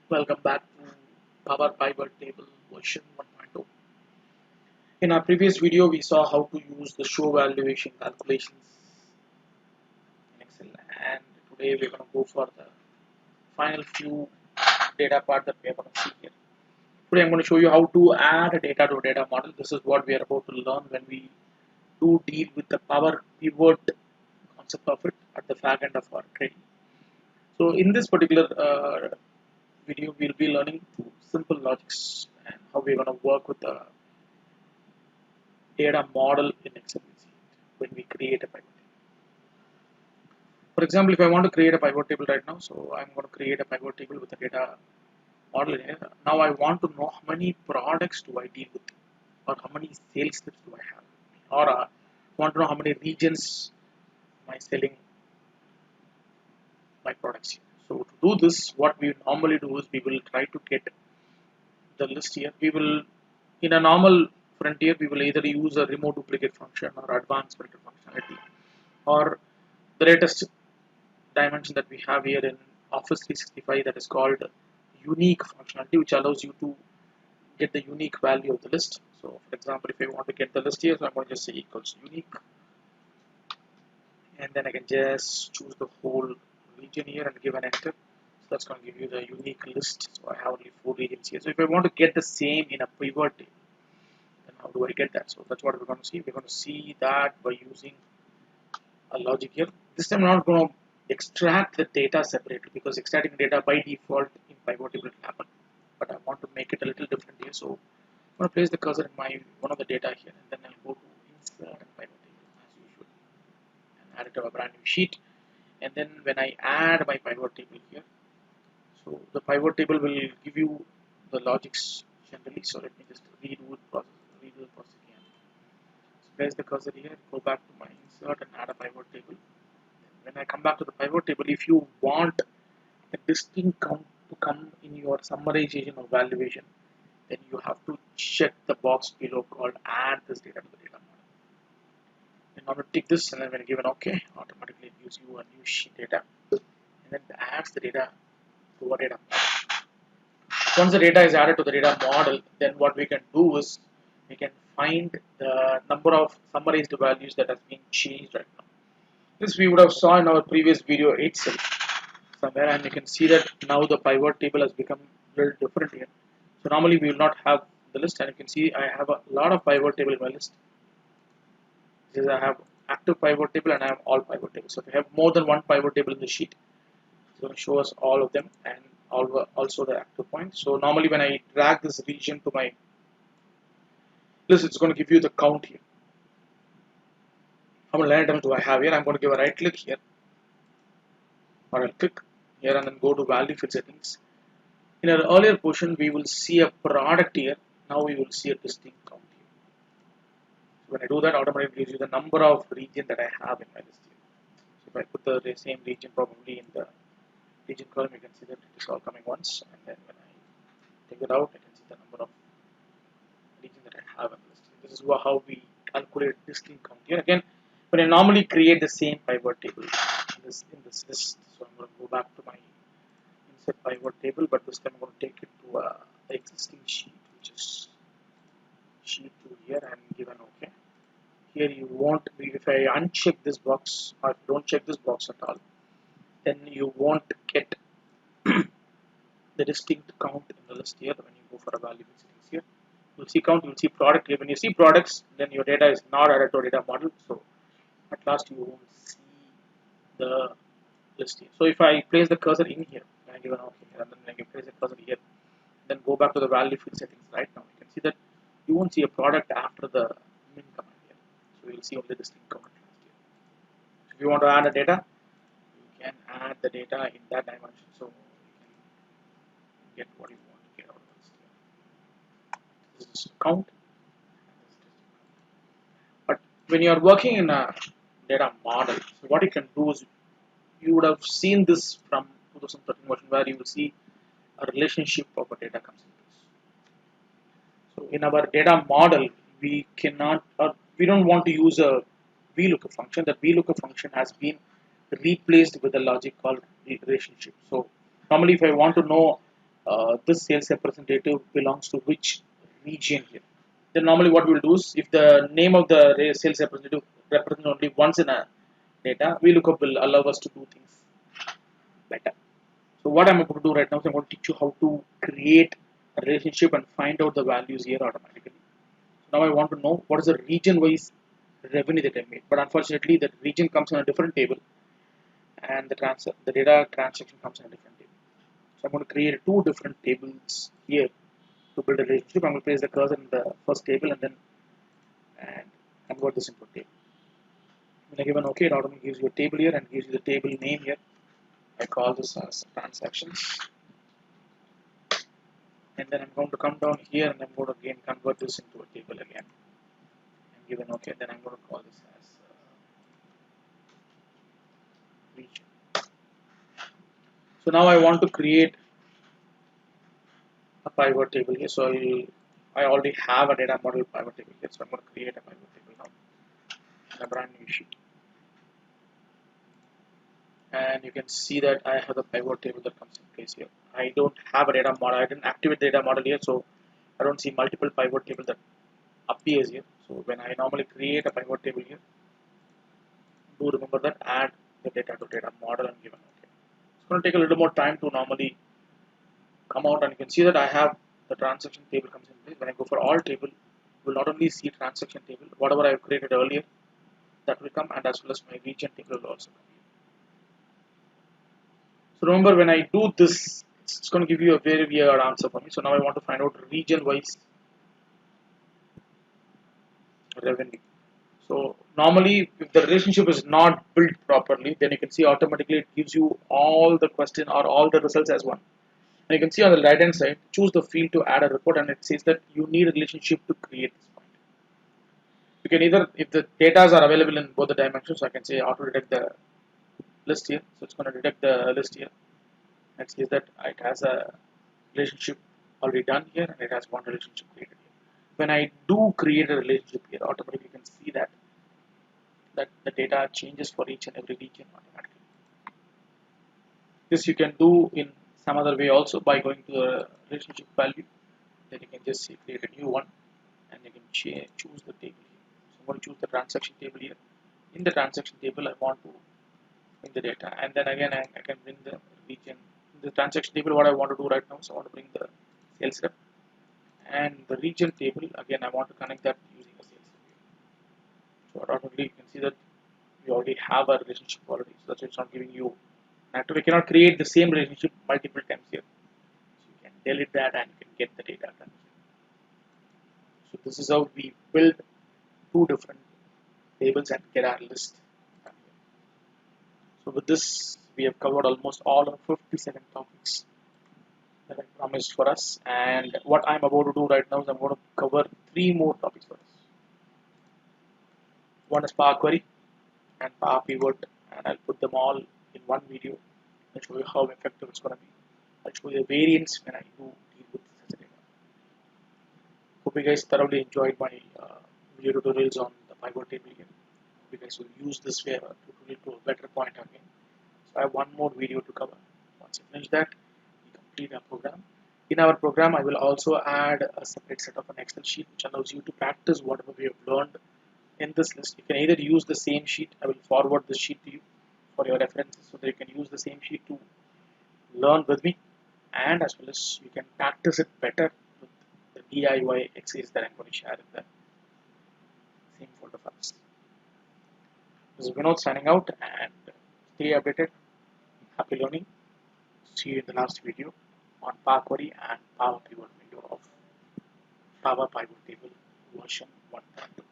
Welcome back to Power Pivot Table version 1.0. In our previous video, we saw how to use the show valuation calculations in Excel, and today we're going to go for the final few data part that we are going to see here. Today, I'm going to show you how to add data to a data model. This is what we are about to learn when we do deal with the Power Pivot concept of it at the fag end of our training. So, in this particular video, we'll be learning two simple logics and how we're going to work with the data model in Excel when we create a pivot table. For example, if I want to create a pivot table right now, so I'm going to create a pivot table with a data model in here. Now I want to know how many products do I deal with, or how many sales slips do I have, or I want to know how many regions am I selling my products here. So to do this, what we normally do is we will try to get the list here. We will, in a normal frontier, we will either use a remove duplicate function or advanced filter functionality, or the latest dimension that we have here in Office 365 that is called unique functionality, which allows you to get the unique value of the list. So for example, if I want to get the list here, so I'm going to just say equals unique, and then I can just choose the whole region here and give an enter. So that's going to give you the unique list. So I have only 4 regions here. So if I want to get the same in a pivot table, then how do I get that? So that's what we're going to see. We're going to see that by using a logic here. This time I'm not going to extract the data separately, because extracting data by default in pivot table will happen, but I want to make it a little different here. So I'm going to place the cursor in my one of the data here, and then I'll go to insert and pivot table as usual and add it to a brand new sheet. And then when I add my pivot table here, so the pivot table will give you the logics generally. So let me just redo the process again. So place the cursor here, go back to my insert and add a pivot table. When I come back to the pivot table, if you want the distinct count to come in your summarization or valuation, then you have to check the box below called add this data to the data model. And now to tick this, and then when you give an OK, automatically it gives you a new sheet data, and then it adds the data to a data model. Once the data is added to the data model, then what we can do is we can find the number of summarized values that has been changed right now. This we would have saw in our previous video itself somewhere, and you can see that now the pivot table has become a little different here. So normally we will not have the list, and you can see I have a lot of pivot table in my list. This is I have active pivot table and I have all pivot tables. So if I have more than one pivot table in the sheet, it's going to show us all of them and also the active point. So normally when I drag this region to my list, it's going to give you the count here. How many line items do I have here? I'm going to give a right click here, or I'll click here and then go to value field settings. In our earlier portion, we will see a product here. Now we will see a distinct count here. So when I do that, automatically gives you the number of region that I have in my list here. So if I put the same region probably in the region column, you can see that it is all coming once. And then when I take it out, I can see the number of region that I have in the list. This is how we calculate distinct count here. Again, when I normally create the same pivot table in this list, so I'm going to go back to my insert pivot table, but this time I'm going to take it to the existing sheet, which is sheet 2 here, and give an OK. Here you won't be, if I uncheck this box, or if you don't check this box at all, then you won't get the distinct count in the list here. When you go for a value settings here, you'll see count, you'll see product here. When you see products, then your data is not added to a data model, so at last you won't see the list here. So if I place the cursor in here, and I give an OK here, and then I can place the cursor here, then go back to the value field settings right now, you can see that you won't see a product after the min command here. So you'll see only the distinct count last here. So if you want to add a data, you can add the data in that dimension, so you can get what you want to get out of this here. This is count. But when you are working in a data model, so what you can do is, you would have seen this from 2013 version, where you will see a relationship of a data comes into this. So in our data model, we cannot, or we don't want to use a VLOOKUP function. That VLOOKUP function has been replaced with a logic called relationship. So normally if I want to know this sales representative belongs to which region here. Then normally what we'll do is if the name of the sales representative represents only once in a data, VLOOKUP will allow us to do things better. So what I'm going to do right now is I'm going to teach you how to create a relationship and find out the values here automatically. So now I want to know what is the region-wise revenue that I made. But unfortunately, the region comes in a different table, and the data transaction comes in a different table. So I'm going to create two different tables here to build a relationship. I'm going to place the cursor in the first table and convert this into a table. When I give an OK, it automatically gives you a table here and gives you the table name here. I call this as transactions. And then I'm going to come down here and I'm going to again convert this into a table again. And give an OK. Then I'm going to call this as region. So now I want to create a pivot table here. So I already have a data model pivot table here. So I'm going to create a pivot table now in a brand new sheet. And you can see that I have the pivot table that comes in place here. I don't have a data model. I didn't activate the data model here, so I don't see multiple pivot table that appears here. So when I normally create a pivot table here, do remember that add the data to data model and give an OK. It's going to take a little more time to normally come out, and you can see that I have the transaction table comes in place. When I go for all table, you will not only see transaction table, whatever I have created earlier, that will come, and as well as my region table will also come here. So remember, when I do this, it's going to give you a very weird answer for me. So now I want to find out region-wise revenue. So normally, if the relationship is not built properly, then you can see automatically it gives you all the question or all the results as one. And you can see on the right hand side, choose the field to add a report, and it says that you need a relationship to create this point. You can either, if the data are available in both the dimensions, so I can say auto detect the list here. So it's going to detect the list here. And says that it has a relationship already done here, and it has one relationship created here. When I do create a relationship here, automatically you can see that the data changes for each and every region automatically. This you can do in some other way also by going to a relationship value. Then you can just say create a new one, and you can choose the table here. So I'm going to choose the transaction table here. In the transaction table, I want to bring the data, and then again I can bring the region. In the transaction table, what I want to do right now is I want to bring the sales rep, and the region table again I want to connect that using a sales rep. So automatically you can see that we already have a relationship already, so that's why it's not giving you. Actually, we cannot create the same relationship multiple times here. So you can delete that and you can get the data done. So this is how we build two different tables and get our list done here. So with this, we have covered almost all of 57 topics that I promised for us. And what I'm about to do right now is I'm going to cover 3 more topics for us. One is Power Query and Power Pivot, and I'll put them all in one video and show you how effective it's going to be. I'll show you the variants when I do deal with such a data. Hope you guys thoroughly enjoyed my video tutorials on the pivot table here. Hope you guys will use this tutorial to a better point again. So I have one more video to cover. Once you finish that, we complete our program. In our program, I will also add a separate set of an Excel sheet which allows you to practice whatever we have learned in this list. You can either use the same sheet. I will forward the sheet to you for your references so that you can use the same sheet to learn with me, and as well as you can practice it better with the DIY exercise that I'm going to share in the same folder files. This is Vinod signing out, and stay updated. Happy learning. See you in the last video on Power Query and Power Pivot video of Power Pivot Table version 1.2.